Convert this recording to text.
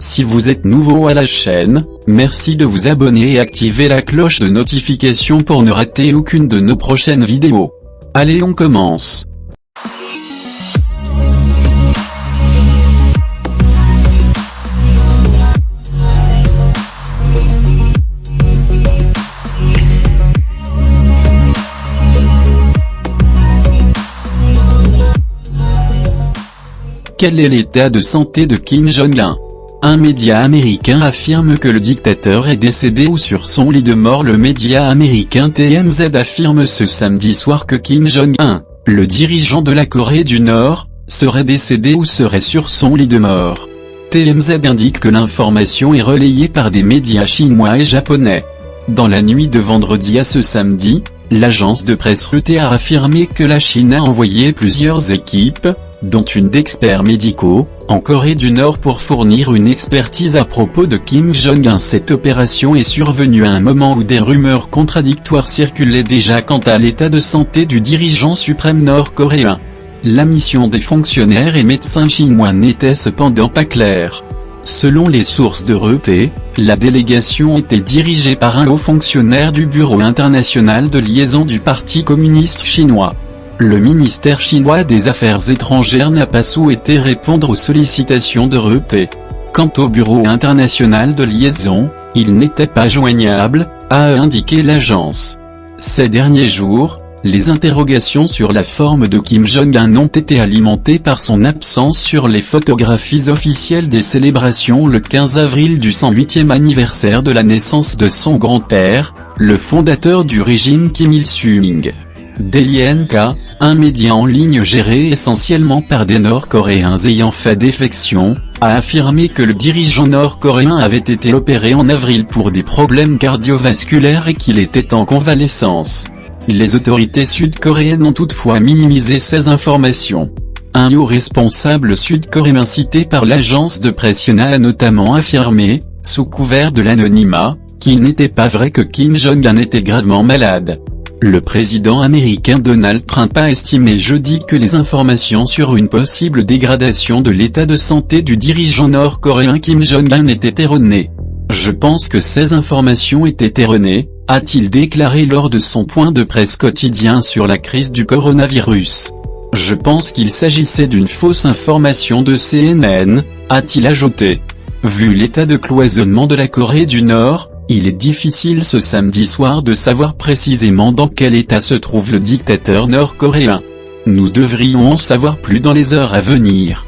Si vous êtes nouveau à la chaîne, merci de vous abonner et activer la cloche de notification pour ne rater aucune de nos prochaines vidéos. Allez, on commence. Quel est l'état de santé de Kim Jong-un? Un média américain affirme que le dictateur est décédé ou sur son lit de mort. Le média américain TMZ affirme ce samedi soir que Kim Jong-un, le dirigeant de la Corée du Nord, serait décédé ou serait sur son lit de mort. TMZ indique que l'information est relayée par des médias chinois et japonais. Dans la nuit de vendredi à ce samedi, l'agence de presse Reuters a affirmé que la Chine a envoyé plusieurs équipes, dont une d'experts médicaux, en Corée du Nord pour fournir une expertise à propos de Kim Jong-un. Cette opération est survenue à un moment où des rumeurs contradictoires circulaient déjà quant à l'état de santé du dirigeant suprême nord-coréen. La mission des fonctionnaires et médecins chinois n'était cependant pas claire. Selon les sources de Reuters, la délégation était dirigée par un haut fonctionnaire du Bureau international de liaison du Parti communiste chinois. Le ministère chinois des Affaires étrangères n'a pas souhaité répondre aux sollicitations de Reuters. Quant au Bureau international de liaison, il n'était pas joignable, a indiqué l'agence. Ces derniers jours, les interrogations sur la forme de Kim Jong-un ont été alimentées par son absence sur les photographies officielles des célébrations le 15 avril du 108e anniversaire de la naissance de son grand-père, le fondateur du régime Kim Il-sung. Daily NK, un média en ligne géré essentiellement par des Nord-Coréens ayant fait défection, a affirmé que le dirigeant nord-coréen avait été opéré en avril pour des problèmes cardiovasculaires et qu'il était en convalescence. Les autorités sud-coréennes ont toutefois minimisé ces informations. Un haut responsable sud-coréen cité par l'agence de presse Yonhap a notamment affirmé, sous couvert de l'anonymat, qu'il n'était pas vrai que Kim Jong-un était gravement malade. Le président américain Donald Trump a estimé jeudi que les informations sur une possible dégradation de l'état de santé du dirigeant nord-coréen Kim Jong-un étaient erronées. Je pense que ces informations étaient erronées, a-t-il déclaré lors de son point de presse quotidien sur la crise du coronavirus. Je pense qu'il s'agissait d'une fausse information de CNN, a-t-il ajouté. Vu l'état de cloisonnement de la Corée du Nord, il est difficile ce samedi soir de savoir précisément dans quel état se trouve le dictateur nord-coréen. Nous devrions en savoir plus dans les heures à venir.